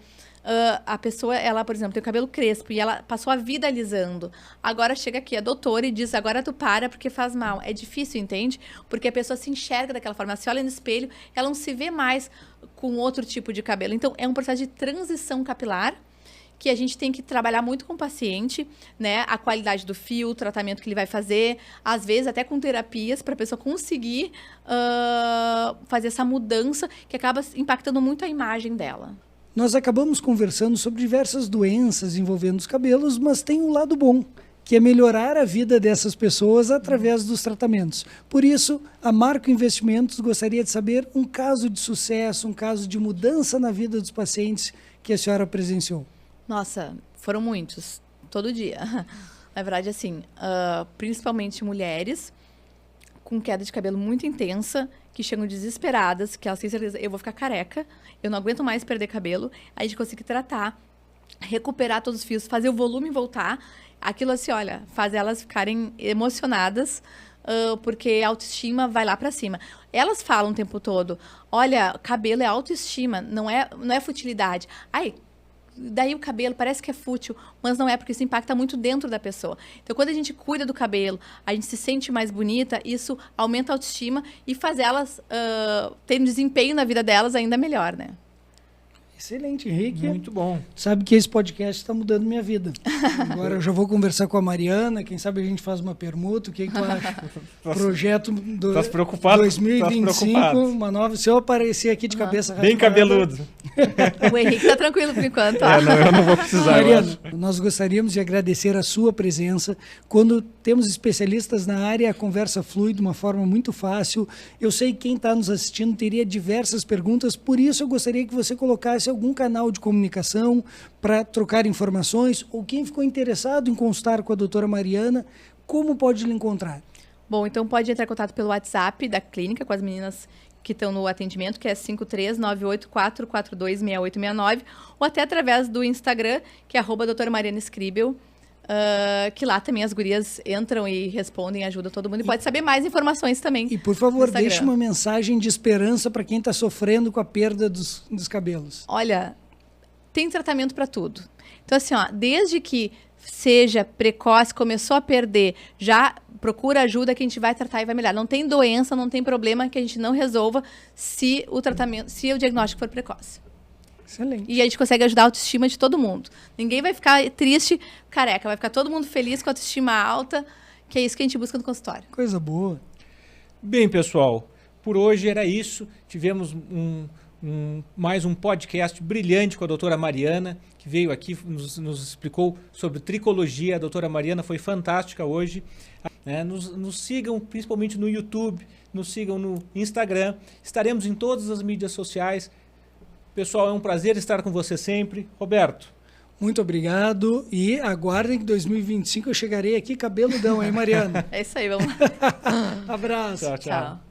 a pessoa, ela, por exemplo, tem o cabelo crespo e ela passou a vida alisando. Agora chega aqui a doutora e diz, agora tu para porque faz mal. É difícil, entende? Porque a pessoa se enxerga daquela forma. Ela se olha no espelho, ela não se vê mais com outro tipo de cabelo. Então, é um processo de transição capilar que a gente tem que trabalhar muito com o paciente, né? A qualidade do fio, o tratamento que ele vai fazer, às vezes até com terapias, para a pessoa conseguir fazer essa mudança que acaba impactando muito a imagem dela. Nós acabamos conversando sobre diversas doenças envolvendo os cabelos, mas tem um lado bom, que é melhorar a vida dessas pessoas através dos tratamentos. Por isso, a Marco Investimentos gostaria de saber um caso de sucesso, um caso de mudança na vida dos pacientes que a senhora presenciou. Nossa, foram muitos, todo dia. Na verdade, assim, principalmente mulheres com queda de cabelo muito intensa, que chegam desesperadas, que elas têm certeza, eu vou ficar careca, eu não aguento mais perder cabelo. A gente consegue tratar, recuperar todos os fios, fazer o volume voltar. Aquilo assim, olha, faz elas ficarem emocionadas, porque a autoestima vai lá pra cima. Elas falam o tempo todo, olha, cabelo é autoestima, não é futilidade. Ai, daí o cabelo parece que é fútil, mas não é, porque isso impacta muito dentro da pessoa. Então, quando a gente cuida do cabelo, a gente se sente mais bonita, isso aumenta a autoestima e faz elas terem um desempenho na vida delas ainda melhor, né? Excelente, Henrique. Muito bom. Sabe que esse podcast está mudando minha vida. Agora eu já vou conversar com a Mariana, quem sabe a gente faz uma permuta, o que tu acha? Projeto do Tás preocupado? 2025, uma nova, se eu aparecer aqui de cabeça Bem raspada, cabeludo. O Henrique tá tranquilo por enquanto. Ó. Eu não vou precisar. Mariana, nós gostaríamos de agradecer a sua presença. Quando temos especialistas na área, a conversa flui de uma forma muito fácil. Eu sei que quem está nos assistindo teria diversas perguntas, por isso eu gostaria que você colocasse algum canal de comunicação para trocar informações, ou quem ficou interessado em consultar com a doutora Mariana, como pode lhe encontrar? Bom, então pode entrar em contato pelo WhatsApp da clínica com as meninas que estão no atendimento, que é 53984426869, ou até através do Instagram, que é @doutora Mariana Scribel, que lá também as gurias entram e respondem, ajudam todo mundo. E pode saber mais informações também. E, por favor, deixe uma mensagem de esperança para quem está sofrendo com a perda dos cabelos. Olha, tem tratamento para tudo. Então, assim, ó, desde que seja precoce, começou a perder, já procura ajuda que a gente vai tratar e vai melhorar. Não tem doença, não tem problema que a gente não resolva se o diagnóstico for precoce. Excelente. E a gente consegue ajudar a autoestima de todo mundo. Ninguém vai ficar triste, careca. Vai ficar todo mundo feliz com a autoestima alta, que é isso que a gente busca no consultório. Coisa boa. Bem, pessoal, por hoje era isso. Tivemos mais um podcast brilhante com a doutora Mariana, que veio aqui, nos explicou sobre tricologia. A doutora Mariana foi fantástica hoje. Nos sigam principalmente no YouTube, nos sigam no Instagram. Estaremos em todas as mídias sociais. Pessoal, é um prazer estar com você sempre. Roberto. Muito obrigado e aguardem que em 2025 eu chegarei aqui cabeludão, hein, Mariana? É isso aí, vamos lá. Abraço. Tchau, tchau. Tchau.